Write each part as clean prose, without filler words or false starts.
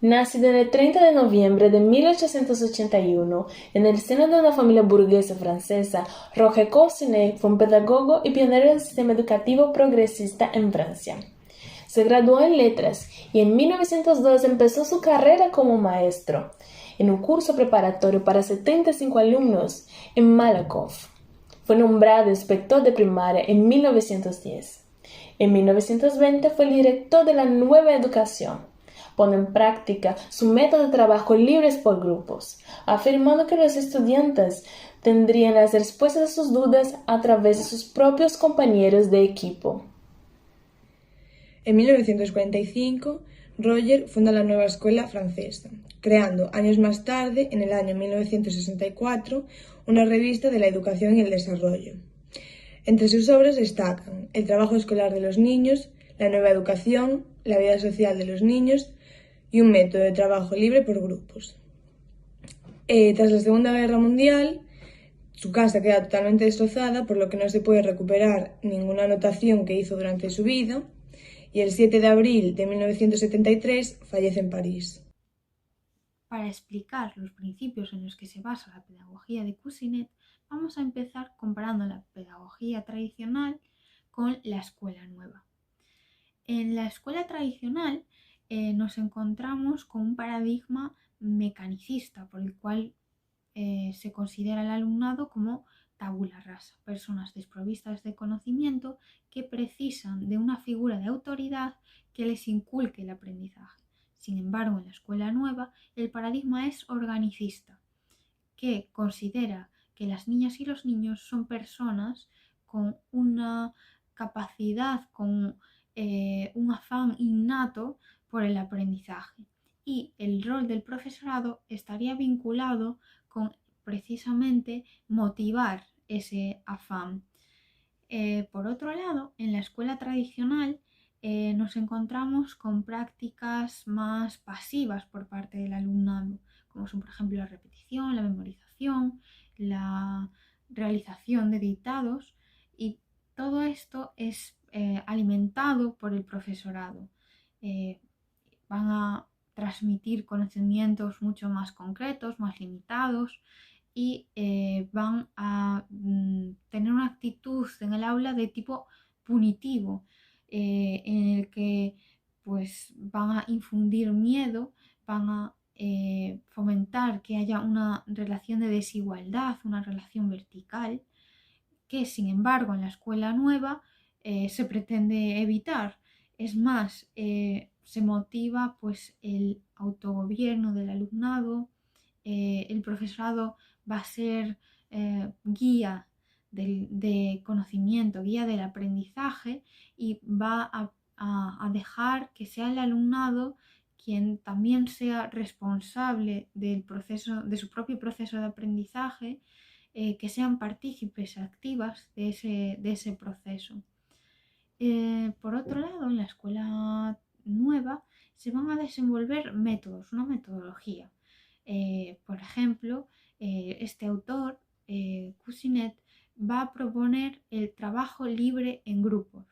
Nacido en el 30 de noviembre de 1881 en el seno de una familia burguesa francesa, Roger Cousinet fue un pedagogo y pionero del sistema educativo progresista en Francia. Se graduó en letras y en 1902 empezó su carrera como maestro en un curso preparatorio para 75 alumnos en Malakoff. Fue nombrado inspector de primaria en 1910. En 1920 fue el director de la Nueva Educación. Pone en práctica su método de trabajo libres por grupos, afirmando que los estudiantes tendrían las respuestas a sus dudas a través de sus propios compañeros de equipo. En 1945, Roger funda la Nueva Escuela Francesa, creando años más tarde, en el año 1964, una revista de la educación y el desarrollo. Entre sus obras destacan El trabajo escolar de los niños, La nueva educación, La vida social de los niños y un método de trabajo libre por grupos. Tras la Segunda Guerra Mundial, su casa queda totalmente destrozada, por lo que no se puede recuperar ninguna anotación que hizo durante su vida, y el 7 de abril de 1973 fallece en París. Para explicar los principios en los que se basa la pedagogía de Cousinet, vamos a empezar comparando la pedagogía tradicional con la escuela nueva. En la escuela tradicional nos encontramos con un paradigma mecanicista por el cual se considera al alumnado como tabula rasa, personas desprovistas de conocimiento que precisan de una figura de autoridad que les inculque el aprendizaje. Sin embargo, en la escuela nueva, el paradigma es organicista, que considera que las niñas y los niños son personas con una capacidad, con un afán innato por el aprendizaje. Y el rol del profesorado estaría vinculado con precisamente motivar ese afán. Por otro lado, en la escuela tradicional nos encontramos con prácticas más pasivas por parte del alumnado, como son por ejemplo la repetición, la memorización, la realización de dictados, y todo esto es alimentado por el profesorado. Eh, Van a transmitir conocimientos mucho más concretos, más limitados, y van a tener una actitud en el aula de tipo punitivo, en el que pues van a infundir miedo, van a fomentar que haya una relación de desigualdad, una relación vertical, que sin embargo en la escuela nueva se pretende evitar. Es más, se motiva pues el autogobierno del alumnado, el profesorado va a ser guía de conocimiento, guía del aprendizaje, y va a dejar que sea el alumnado quien también sea responsable del proceso, de su propio proceso de aprendizaje, que sean partícipes activas de ese proceso. Por otro lado, en la escuela nueva se van a desenvolver métodos, una metodología. Por ejemplo, este autor, Cousinet, va a proponer el trabajo libre en grupos,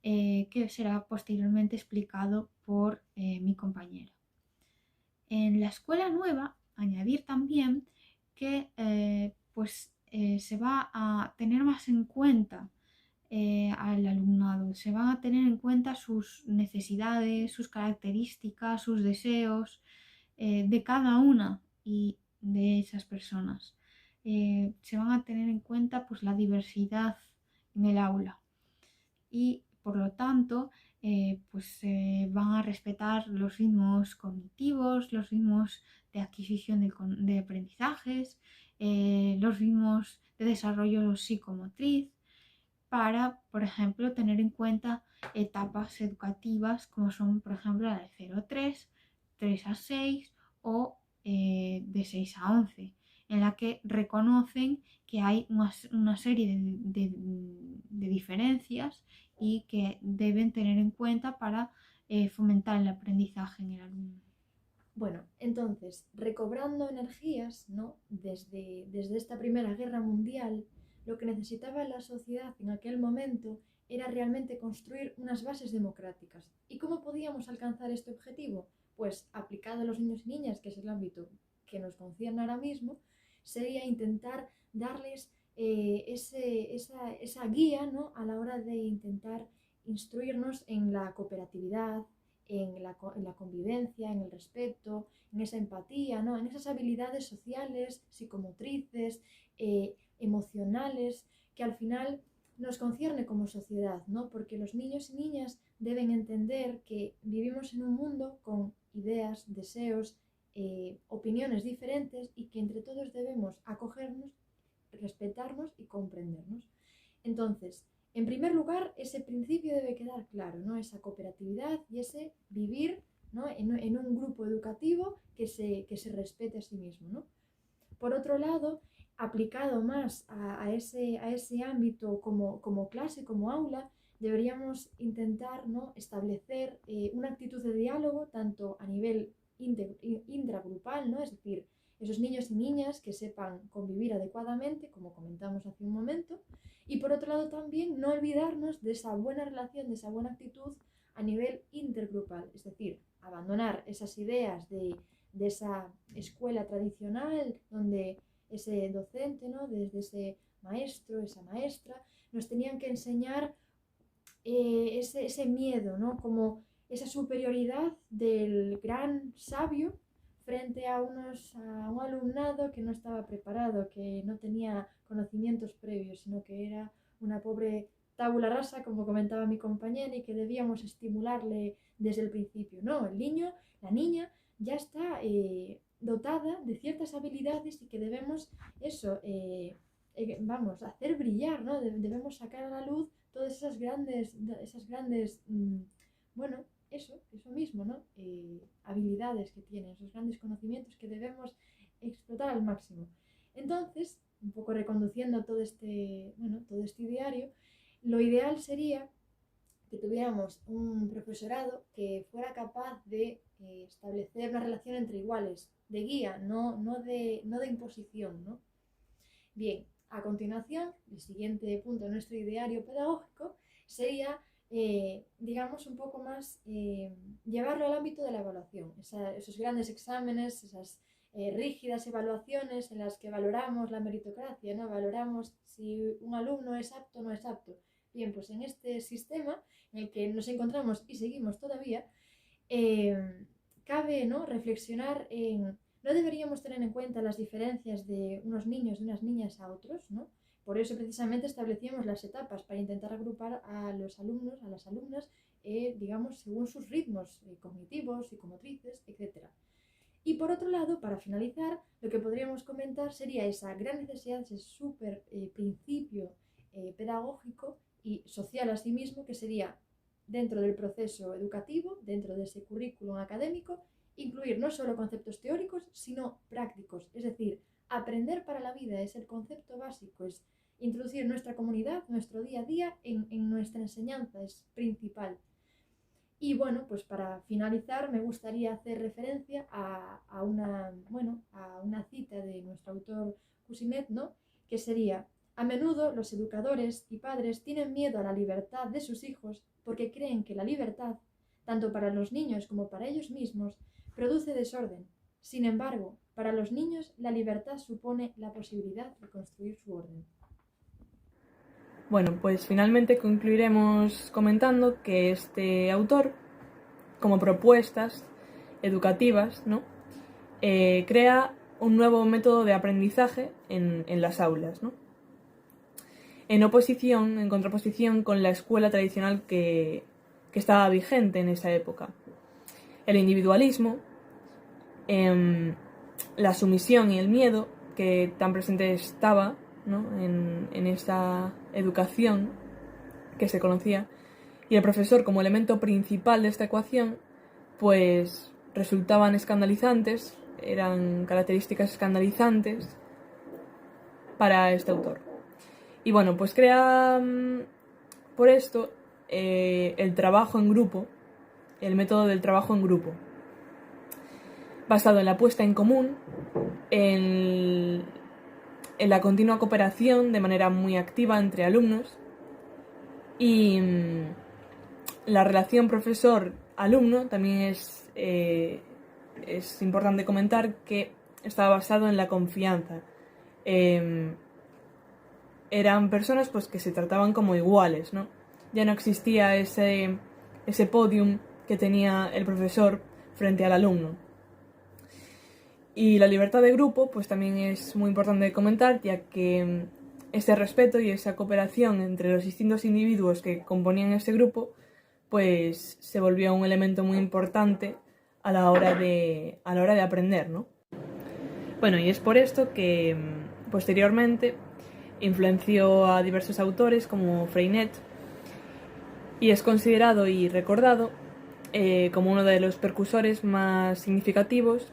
que será posteriormente explicado por mi compañero. En la escuela nueva, añadir también que se va a tener más en cuenta al alumnado, se van a tener en cuenta sus necesidades, sus características, sus deseos de cada una y de esas personas. Se van a tener en cuenta pues, la diversidad en el aula, y por lo tanto van a respetar los ritmos cognitivos, los ritmos de adquisición de aprendizajes, los ritmos de desarrollo psicomotriz, para, por ejemplo, tener en cuenta etapas educativas como son, por ejemplo, la de 0 a 3, 3 a 6 o de 6 a 11, en la que reconocen que hay una serie de diferencias y que deben tener en cuenta para fomentar el aprendizaje en el alumno. Bueno, entonces, recobrando energías, ¿no? Desde esta Primera Guerra Mundial, lo que necesitaba la sociedad en aquel momento era realmente construir unas bases democráticas. ¿Y cómo podíamos alcanzar este objetivo? pues aplicado a los niños y niñas, que es el ámbito que nos concierne ahora mismo, sería intentar darles esa guía, ¿no?, a la hora de intentar instruirnos en la cooperatividad, en la convivencia, en el respeto, en esa empatía, ¿no?, en esas habilidades sociales, psicomotrices, emocionales, que al final nos concierne como sociedad, ¿no?, porque los niños y niñas deben entender que vivimos en un mundo con ideas, deseos, opiniones diferentes, y que entre todos debemos acogernos, respetarnos y comprendernos. Entonces, en primer lugar, ese principio debe quedar claro, ¿no?, esa cooperatividad y ese vivir, ¿no?, en un grupo educativo que se respete a sí mismo, ¿no? Por otro lado, aplicado más a ese ámbito como clase, como aula, deberíamos intentar, ¿no?, establecer una actitud de diálogo tanto a nivel intragrupal, ¿no?, es decir, esos niños y niñas que sepan convivir adecuadamente, como comentamos hace un momento, y por otro lado también no olvidarnos de esa buena relación, de esa buena actitud a nivel intergrupal, es decir, abandonar esas ideas de esa escuela tradicional donde ese docente, ¿no?, desde ese maestro, esa maestra, nos tenían que enseñar ese miedo, ¿no?, como esa superioridad del gran sabio frente a un alumnado que no estaba preparado, que no tenía conocimientos previos, sino que era una pobre tabula rasa, como comentaba mi compañera, y que debíamos estimularle desde el principio. No, el niño, la niña, ya está dotada de ciertas habilidades y que debemos hacer brillar, ¿no? Debemos sacar a la luz todas esas grandes eso mismo, ¿no? Habilidades que tienen, esos grandes conocimientos que debemos explotar al máximo. Entonces, un poco reconduciendo todo este ideario, lo ideal sería que tuviéramos un profesorado que fuera capaz de establecer una relación entre iguales, de guía, no de imposición, ¿no? Bien, a continuación, el siguiente punto de nuestro ideario pedagógico sería digamos un poco más llevarlo al ámbito de la evaluación, esos grandes exámenes, esas rígidas evaluaciones en las que valoramos la meritocracia, ¿no? Valoramos si un alumno es apto o no es apto. Bien, pues en este sistema en el que nos encontramos y seguimos todavía, cabe, ¿no?, reflexionar en no deberíamos tener en cuenta las diferencias de unos niños y unas niñas a otros, ¿no? Por eso precisamente establecíamos las etapas para intentar agrupar a los alumnos, a las alumnas, digamos, según sus ritmos cognitivos, psicomotrices, etc. Y por otro lado, para finalizar, lo que podríamos comentar sería esa gran necesidad, ese súper principio pedagógico y social asimismo, que sería dentro del proceso educativo, dentro de ese currículum académico, incluir no solo conceptos teóricos, sino prácticos, es decir, aprender para la vida es el concepto básico, es introducir nuestra comunidad, nuestro día a día en nuestra enseñanza, es principal. Y bueno, pues para finalizar me gustaría hacer referencia a una cita de nuestro autor Cousinet, ¿no?, que sería: a menudo los educadores y padres tienen miedo a la libertad de sus hijos porque creen que la libertad, tanto para los niños como para ellos mismos, produce desorden. Sin embargo, para los niños la libertad supone la posibilidad de construir su orden. Bueno, pues finalmente concluiremos comentando que este autor, como propuestas educativas, ¿no?, crea un nuevo método de aprendizaje en las aulas, ¿no?, en contraposición con la escuela tradicional que estaba vigente en esa época. El individualismo, la sumisión y el miedo que tan presente estaba, ¿no?, en esa educación que se conocía, y el profesor como elemento principal de esta ecuación, pues resultaban escandalizantes, eran características escandalizantes para este autor. Y bueno, pues crea por esto el trabajo en grupo, el método del trabajo en grupo, basado en la puesta en común, en la continua cooperación de manera muy activa entre alumnos, y la relación profesor-alumno también es es importante comentar que estaba basado en la confianza. Eran personas pues, que se trataban como iguales, ¿no? Ya no existía ese podium que tenía el profesor frente al alumno. Y la libertad de grupo pues también es muy importante comentar, ya que ese respeto y esa cooperación entre los distintos individuos que componían ese grupo pues se volvió un elemento muy importante a la hora de aprender, ¿no? Bueno, y es por esto que posteriormente influenció a diversos autores como Freinet y es considerado y recordado como uno de los precursores más significativos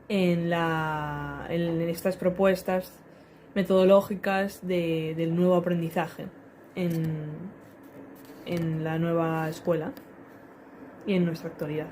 en estas propuestas metodológicas del nuevo aprendizaje en la nueva escuela y en nuestra actualidad.